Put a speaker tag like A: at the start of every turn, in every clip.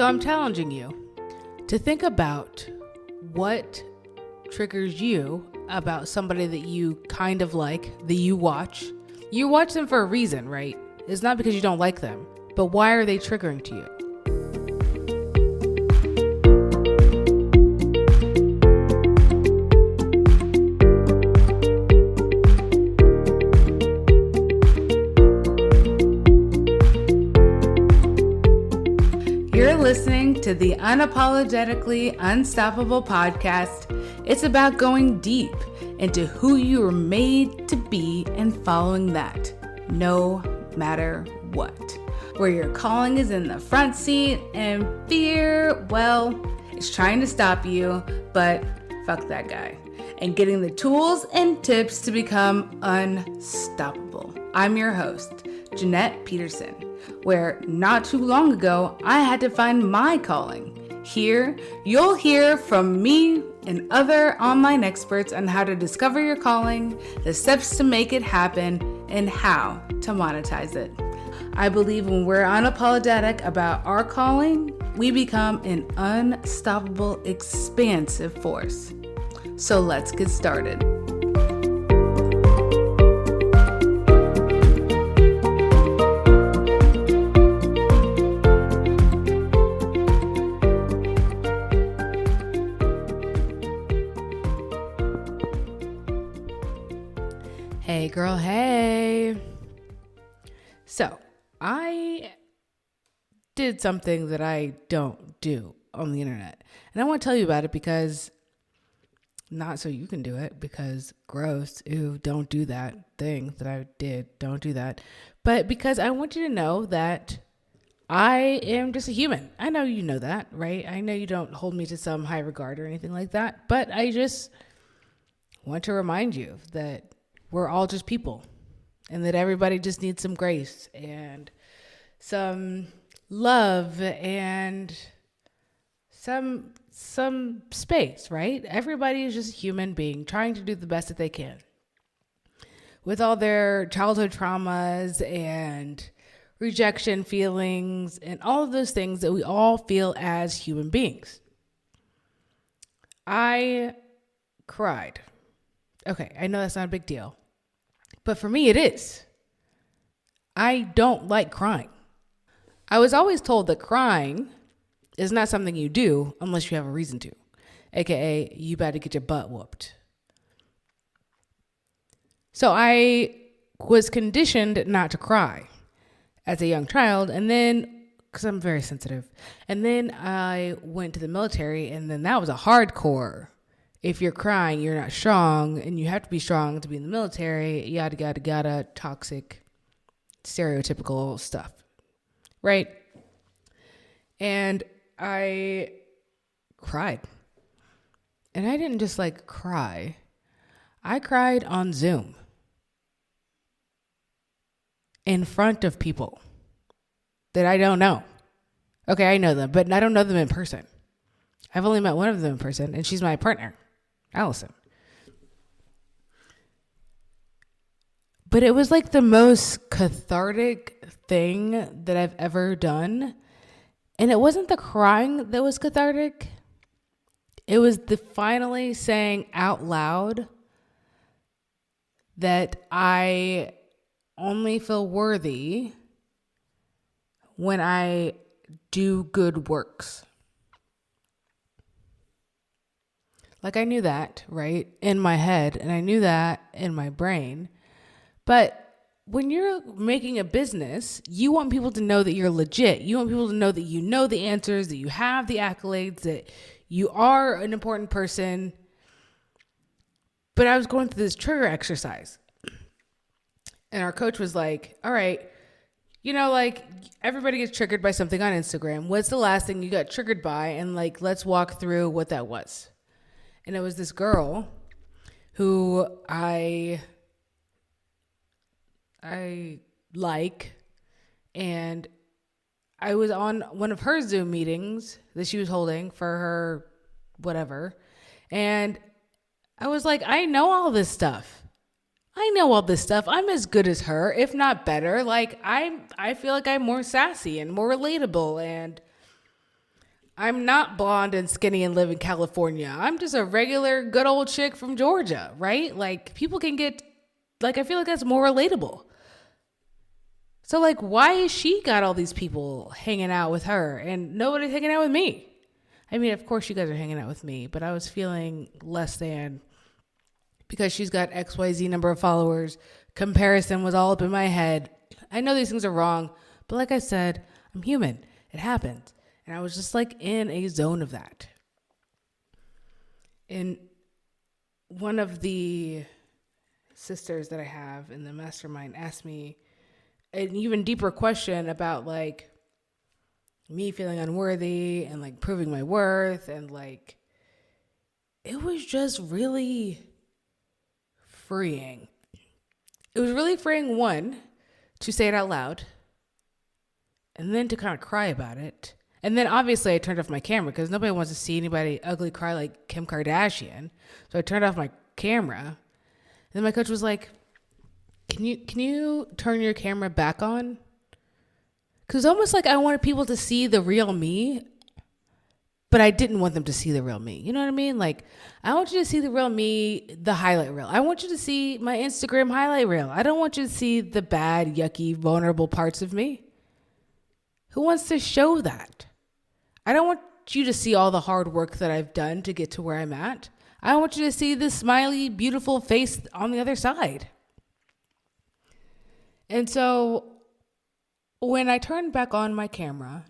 A: So I'm challenging you to think about what triggers you about somebody that you kind of like, that you watch. You watch them for a reason, right? It's not because you don't like them, but why are they triggering to you? You're listening to the Unapologetically Unstoppable podcast. It's about going deep into who you were made to be and following that, no matter what. Where your calling is in the front seat and fear, well, it's trying to stop you, but fuck that guy. And getting the tools and tips to become unstoppable. I'm your host, Jeanette Peterson, where not too long ago, I had to find my calling. Here, you'll hear from me and other online experts on how to discover your calling, the steps to make it happen, and how to monetize it. I believe when we're unapologetic about our calling, we become an unstoppable, expansive force. So let's get started. Hey girl, hey. So I did something that I don't do on the internet. And I want to tell you about it because, not so you can do it, because gross, ew, don't do that thing that I did, don't do that. But because I want you to know that I am just a human. I know you know that, right? I know you don't hold me to some high regard or anything like that. But I just want to remind you that we're all just people, and that everybody just needs some grace and some love and some space, right? Everybody is just a human being trying to do the best that they can with all their childhood traumas and rejection feelings and all of those things that we all feel as human beings. I cried. Okay, I know that's not a big deal. But for me, it is. I don't like crying. I was always told that crying is not something you do unless you have a reason to. AKA, you better get your butt whooped. So I was conditioned not to cry as a young child. And then, because I'm very sensitive. And then I went to the military, and then that was a hardcore. If you're crying, you're not strong, and you have to be strong to be in the military, yada, yada, yada, toxic, stereotypical stuff, right? And I cried. And I didn't just cry. I cried on Zoom in front of people that I don't know. Okay, I know them, but I don't know them in person. I've only met one of them in person, and she's my partner, Allison. But it was the most cathartic thing that I've ever done. And it wasn't the crying that was cathartic. It was the finally saying out loud that I only feel worthy when I do good works. I knew that, right, in my head, and I knew that in my brain. But when you're making a business, you want people to know that you're legit. You want people to know that you know the answers, that you have the accolades, that you are an important person. But I was going through this trigger exercise. And our coach was like, all right, everybody gets triggered by something on Instagram. What's the last thing you got triggered by? And let's walk through what that was. And it was this girl who I like, and I was on one of her Zoom meetings that she was holding for her whatever, and I was like, I know all this stuff. I'm as good as her, if not better. I feel like I'm more sassy and more relatable, and I'm not blonde and skinny and live in California. I'm just a regular good old chick from Georgia, right? Like people can get, like, I feel like that's more relatable. So like, why is she got all these people hanging out with her and nobody's hanging out with me? I mean, of course you guys are hanging out with me, but I was feeling less than because she's got XYZ number of followers. Comparison was all up in my head. I know these things are wrong, but like I said, I'm human. It happens. And I was just like in a zone of that. And one of the sisters that I have in the mastermind asked me an even deeper question about like me feeling unworthy and like proving my worth. And like, it was just really freeing. It was really freeing, one, to say it out loud and then to kind of cry about it. And then obviously I turned off my camera because nobody wants to see anybody ugly cry like Kim Kardashian. So I turned off my camera. And then my coach was like, can you turn your camera back on? Because it's almost like I wanted people to see the real me, but I didn't want them to see the real me. You know what I mean? Like, I want you to see the real me, the highlight reel. I want you to see my Instagram highlight reel. I don't want you to see the bad, yucky, vulnerable parts of me. Who wants to show that? I don't want you to see all the hard work that I've done to get to where I'm at. I want you to see the smiley, beautiful face on the other side. And so when I turned back on my camera,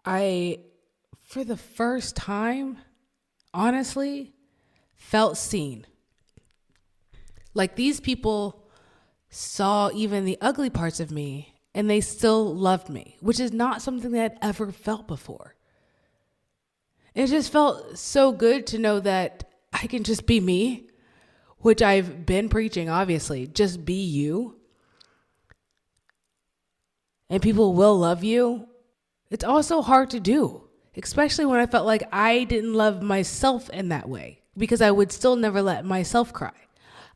A: I, for the first time, honestly, felt seen. Like these people saw even the ugly parts of me and they still loved me, which is not something that I'd ever felt before. It just felt so good to know that I can just be me, which I've been preaching, obviously. Just be you. And people will love you. It's also hard to do, especially when I felt like I didn't love myself in that way, because I would still never let myself cry.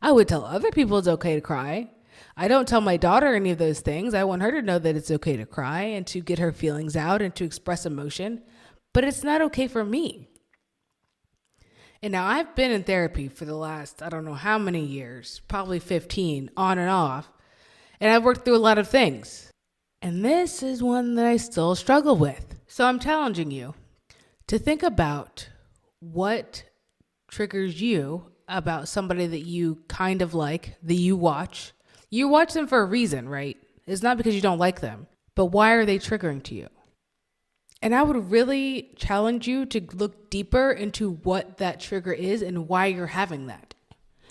A: I would tell other people it's okay to cry. I don't tell my daughter any of those things. I want her to know that it's okay to cry and to get her feelings out and to express emotion, but it's not okay for me. And now I've been in therapy for the last, I don't know how many years, probably 15, on and off, and I've worked through a lot of things. And this is one that I still struggle with. So I'm challenging you to think about what triggers you about somebody that you kind of like, that you watch. You watch them for a reason, right? It's not because you don't like them, but why are they triggering to you? And I would really challenge you to look deeper into what that trigger is and why you're having that.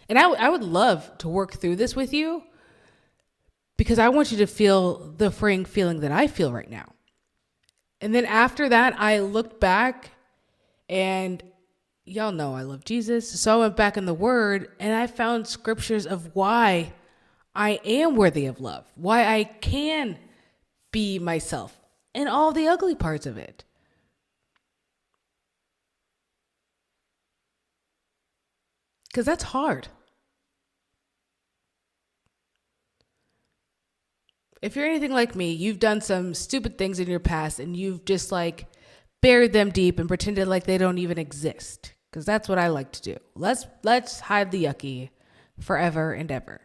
A: And I would love to work through this with you, because I want you to feel the freeing feeling that I feel right now. And then after that, I looked back and y'all know I love Jesus. So I went back in the Word and I found scriptures of why I am worthy of love, why I can be myself and all the ugly parts of it. Because that's hard. If you're anything like me, you've done some stupid things in your past and you've just like buried them deep and pretended like they don't even exist. Because that's what I like to do. Let's hide the yucky forever and ever.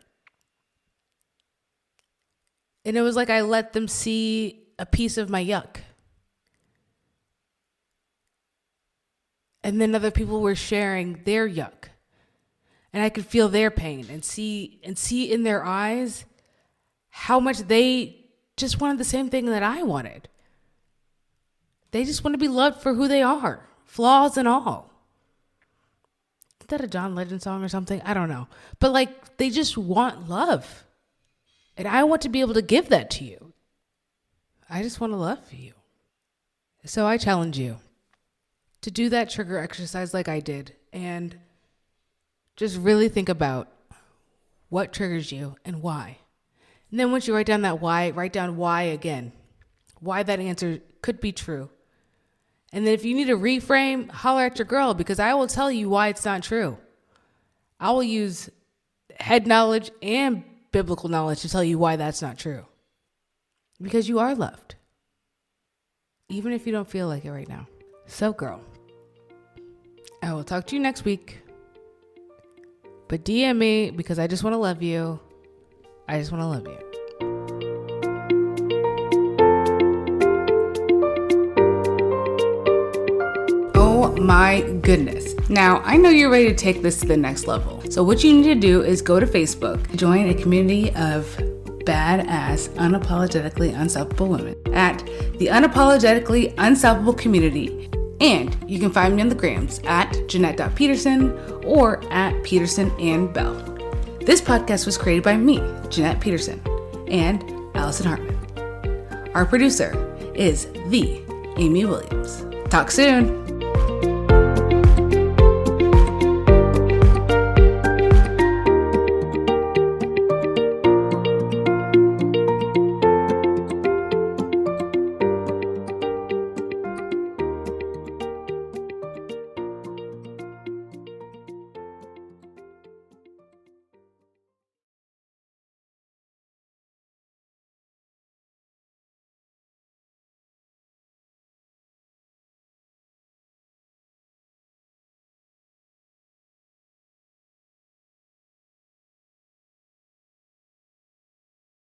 A: And it was like I let them see a piece of my yuck. And then other people were sharing their yuck. And I could feel their pain and see in their eyes how much they just wanted the same thing that I wanted. They just want to be loved for who they are, flaws and all. Is that a John Legend song or something? I don't know. But like, they just want love. And I want to be able to give that to you. I just want to love you. So I challenge you to do that trigger exercise like I did and just really think about what triggers you and why. And then once you write down that why, write down why again. Why that answer could be true. And then if you need a reframe, holler at your girl, because I will tell you why it's not true. I will use head knowledge and biblical knowledge to tell you why that's not true. Because you are loved. even if you don't feel like it right now. So, girl, I will talk to you next week. But DM me because I just want to love you. I just want to love you. Oh my goodness. Now, I know you're ready to take this to the next level. So what you need to do is go to Facebook, join a community of badass, unapologetically unstoppable women at the Unapologetically Unstoppable Community. And you can find me on the grams at Jeanette.Peterson or at Peterson and Bell. This podcast was created by me, Jeanette Peterson, and Allison Hartman. Our producer is the Amy Williams. Talk soon.